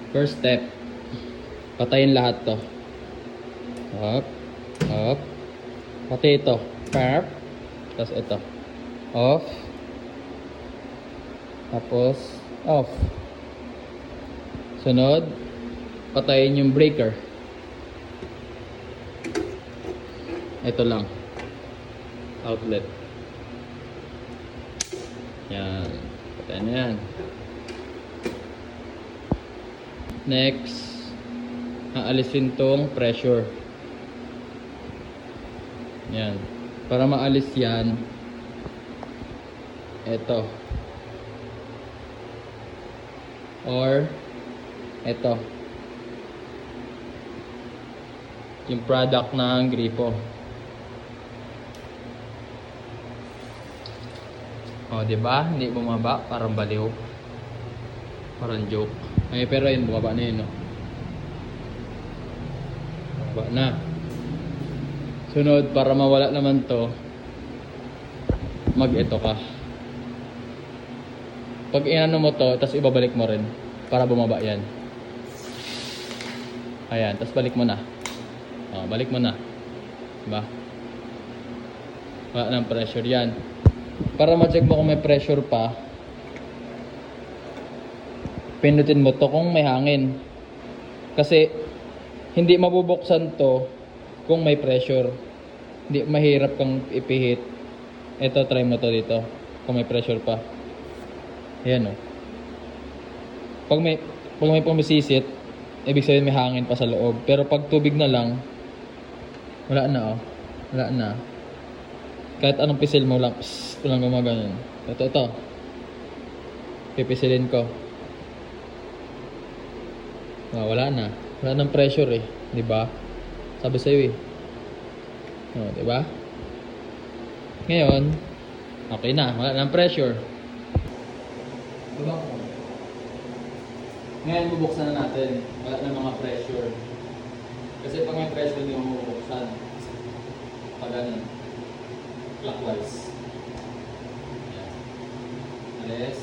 First step, patayin lahat to. Up, up. Pati ito. Parp. Tapos ito. Off. Tapos off. Sunod, patayin yung breaker. Ito lang. Outlet. Yan. Patayin na yan. Next, aalisin tong pressure. Yan. Para maalis yan, ito. Or, ito. Yung product ng gripo. O, diba? Hindi bumaba. Parang baliw. Parang joke. Ay, pero yun, bumaba na yun, no? Bumaba na. Sunod, para mawala naman to, mag-ito ka. Pag inano mo to, tapos ibabalik mo rin para bumaba yan. Ayan, tapos balik mo na. O, balik mo na. Diba? Wala ng pressure yan. Para ma-check mo kung may pressure pa, pindutin mo to kung may hangin. Kasi hindi mabubuksan to kung may pressure. Hindi mahirap kang ipihit. Ito, try mo to dito kung may pressure pa. Ayan, o. Pag may pumisisit, ibig sabihin may hangin pa sa loob. Pero pag tubig na lang, wala na, o. Wala na. Kahit anong pisil mo lang, walang gumagano. Ito. Pipisilin ko. Wala na. Wala nang pressure eh, 'di ba? Sabi sa iyo eh. 'Di ba? Ngayon, okay na, wala nang pressure. Diba? Ngayon bubuksan na natin. Wala nang mga pressure. Kasi pag may pressure hindi mo bubuksan. Pag ganun. Clockwise. Alis.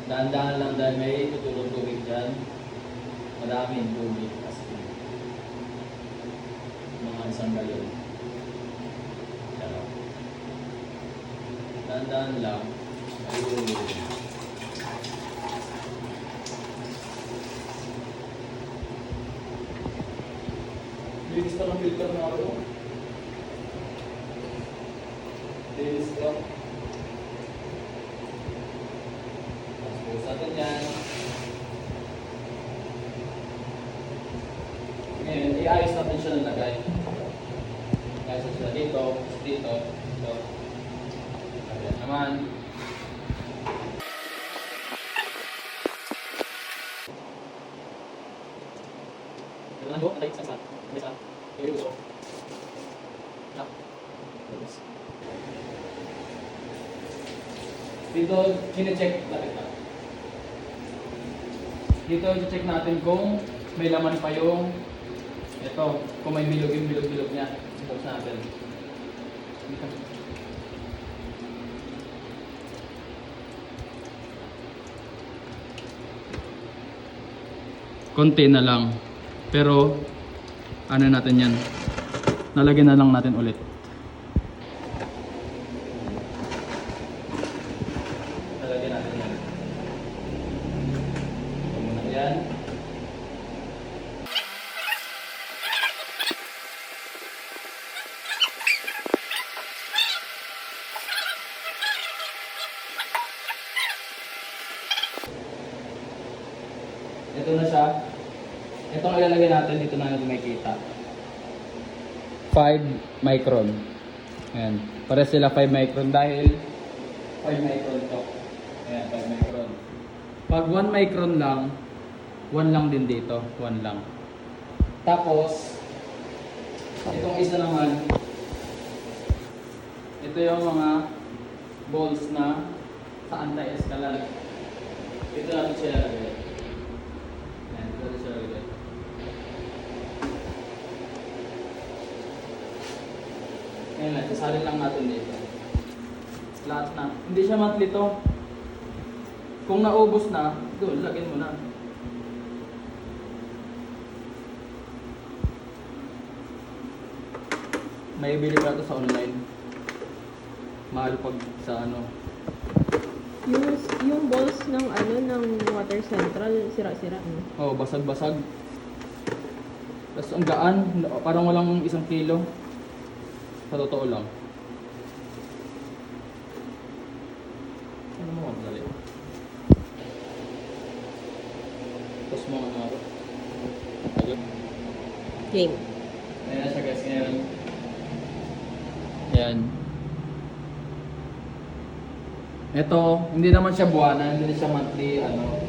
Dahan-dahan lang dahil may tutulong tubig dyan. Maraming tubig kasi mga isang galon. Dahan-dahan lang. Ayun. Linis ka ng filter na ako. Linis ka. Sa atin yan. Ngayon, iayos natin siya ng lagay. Iayos natin siya dito, dito. Ayan naman. Kailangan ko, natay isa. Isa. Kaya gusto. Dito, kine-check natin na. Dito, i-check natin kung may laman pa yung ito, kung may bilog yung bilog niya. Buksan natin. Konti na lang. Pero, ano natin yan? Nalagyan na lang natin ulit. Nalagyan natin yan. Ito muna yan. Ito na siya. Itong ilalagay natin, dito na natin makikita. 5 micron. Ayan. Pares sila 5 micron dahil 5 micron to. Ayan, 5 micron. Pag 1 micron lang, 1 lang din dito. 1 lang. Tapos, itong isa naman, ito yung mga balls na sa anti-escalant. Ito natin siya lalagay. Ayan, ito natin siya lalagay. Ngayon lang, sasalin lang natin dito. Lahat na. Hindi siya monthly to. Kung naubos na, doon, lagyan mo na. May bili pa ito sa online. Mahal pag sa ano. Yung balls ng ng water central, sira-sira. No? Oh, basag-basag. Tapos ang gaan, parang walang 1 kilo. Sa totoo lang. Ano mo, dali. Tapos mo ano ako. Ayun. Game. Ayan na siya guys ngayon. Ayan. Ito, hindi naman siya buwanan, hindi siya monthly ano.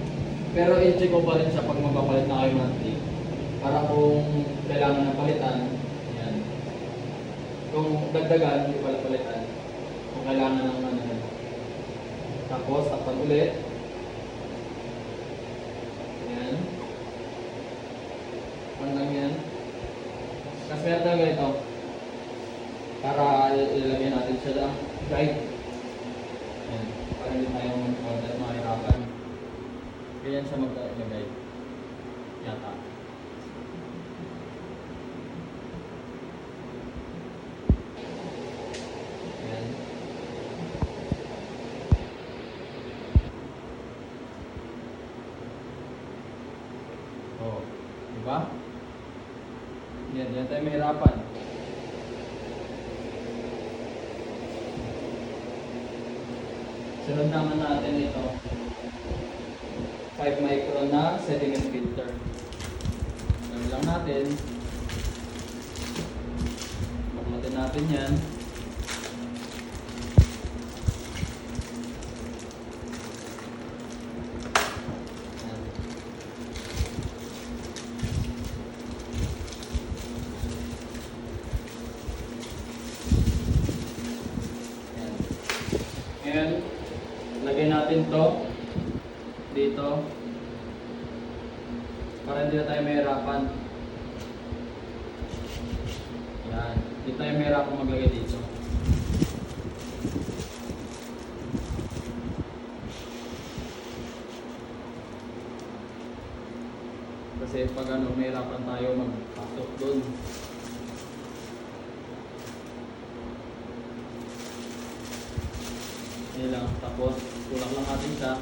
Pero i-check ko pa rin siya pag magpapalit na kayo monthly. Para kung kailangan na palitan, ayan. Kung dagdagan, hindi pala palitan. Kung kailangan ng ano. Tapos, takpan ulit. Ayan. Takpan lang yan. Tapos meron tayo ganito. Para ilalagay natin siya lang. Guide. Ayan. Para hindi tayo mahirapan. Ganyan siya mag-guide. Yata. Ayan. Oh. Diba? Yan tayo mahirapan. Sunod naman natin ito. 5 micron na sediment filter. Alam lang natin. Baklatin natin yan. Ayan. Ayan. Ngayon, lagay natin to dito para hindi na tayo mahirapan. Yan, hindi tayo mahirapan maglagay dito. Kasi pag ano, mahirapan tayo magpasok doon. Yan lang, tapos kulang lang natin siya.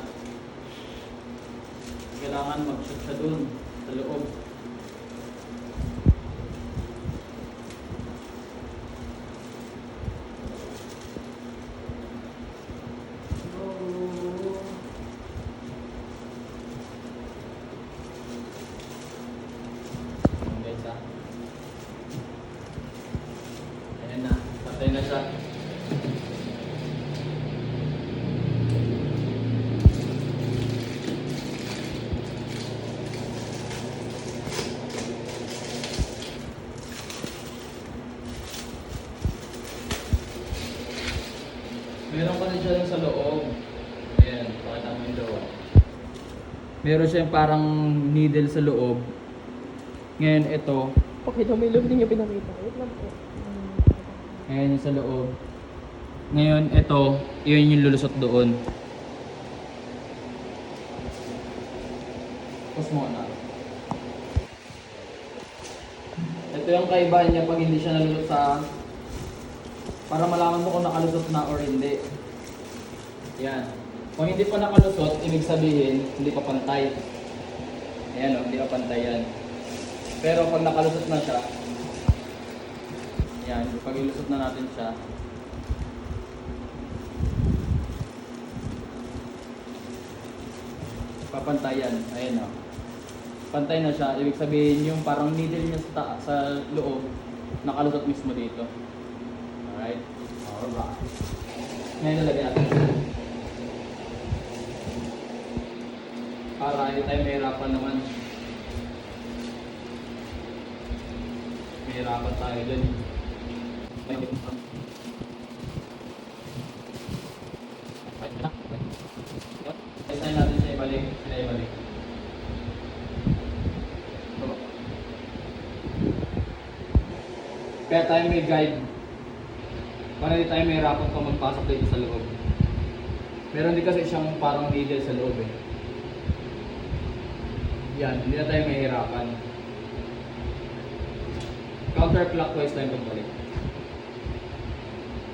Kailangan mag-shoot siya dun sa loob. Guys ha. Ayan na, patay na siya. Meron pa rin siya dun sa loob. Ayan, pakita mo yung loob. Meron siyang parang needle sa loob. Ngayon ito, Pakita mo yung loob, hindi niyo pinakita. Wait lang po. ngayon yung sa loob. Ngayon ito, yun yung lulusot doon. Tapos mo na. Ito yung kaibahan niya pag hindi siya nalusot sa... Para malaman mo kung nakalusot na or hindi. Yan. Kung hindi pa nakalusot, ibig sabihin, hindi pa pantay. Ayan o, hindi pa pantay yan. Pero pag nakalusot na siya, yan, pag ilusot na natin siya, papantay yan. Ayan o. Pantay na siya, ibig sabihin yung parang needle niya sa loob, nakalusot mismo dito. Alright? Alright. Ngayon nalagay natin. Para hindi tayo mahirapan naman. Mahirapan tayo dun. Tayo natin siya ibalik. Sila ibalik. Kaya tayo may guide. Para hindi tayo mahirapan pa magpasok dito sa loob. Meron din kasi siyang parang needle sa loob eh. Yan, hindi na tayo mahihirapan. Counterclockwise tayo pagbalik.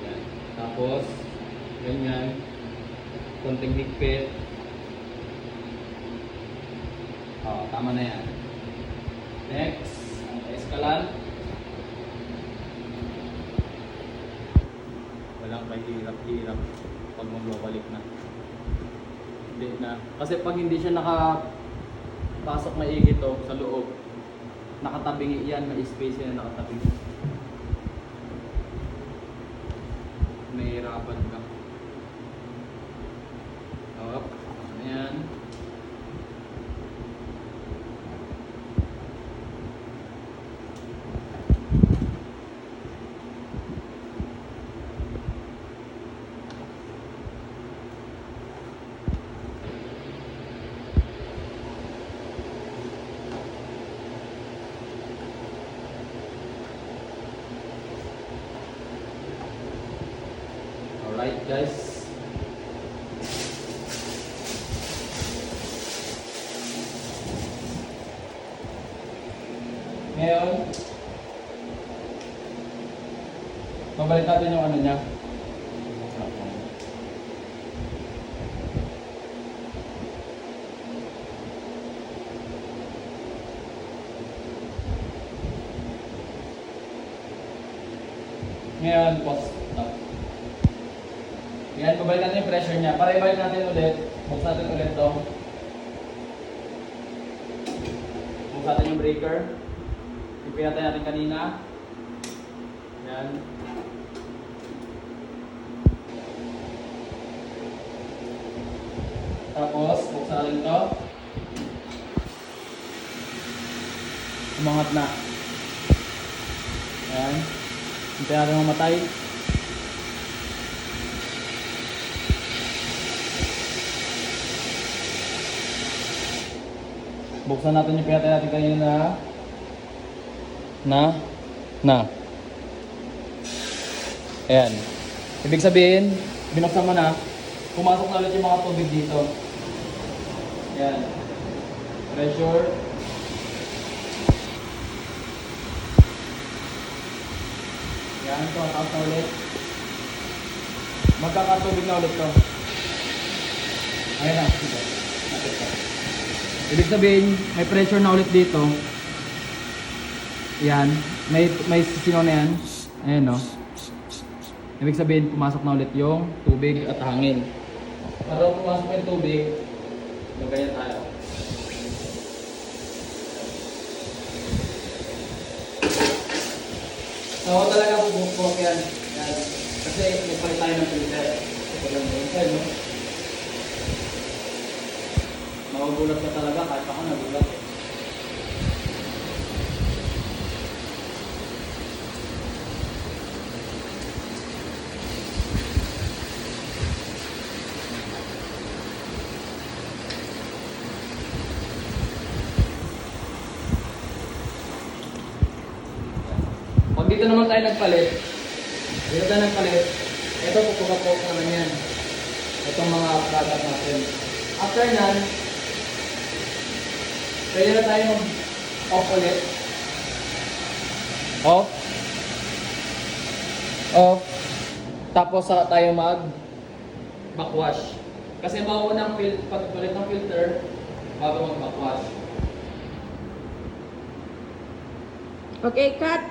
Yan. Tapos, ganyan. Konting higpit. Tama na yan. Next, ang eskalan. Walang kahirap-hirap pag magbabalik na. Hindi na. Kasi pag hindi siya nakapasok maigi to sa loob, nakatabingi yan, may space yan na nakatabingi. Mahirapan ka. Up. Ayan. Alright guys. Ngayon, pabalik natin yung ano niya. Ngayon, pause. Stop. Yan, pabalik natin yung pressure niya. Para ibalik natin ulit, buksan natin ulit to. Buksan natin yung breaker. Yung pinatay natin kanina. Yan. Tapos, buksan natin to. Umangat na. Yan. Hintayin natin mamatay. Buksan natin yung pinatay natin kanina na. Ayan. Ibig sabihin, binuksan mo na, pumasok na ulit yung mga tubig dito. Ayan. Pressure. Ayan, ito, taas na ulit. Magkakatubig na ulit to. Ayan na, sige. Napit ka. Ibig sabihin, may pressure na ulit dito. Yan, may sino na yan. Ayan no. Ibig sabihin, pumasok na ulit yung tubig at hangin. Para pumasok yung tubig, magganyan tayo. So talaga bubukbok yan. Yan. Kasi nagpalit tayo ng filter. Ito lang yung no? Magugulat ka talaga kahit ako nagulat. Pag dito naman tayo nagpalit, ito pupukapok naman yan. Itong mga product natin. After nan, pwede na tayo mag-off ulit. Off. Off. Tapos saka tayo mag-backwash. Kasi mauunang pagpalit ng filter bago mag-backwash. Okay, cut.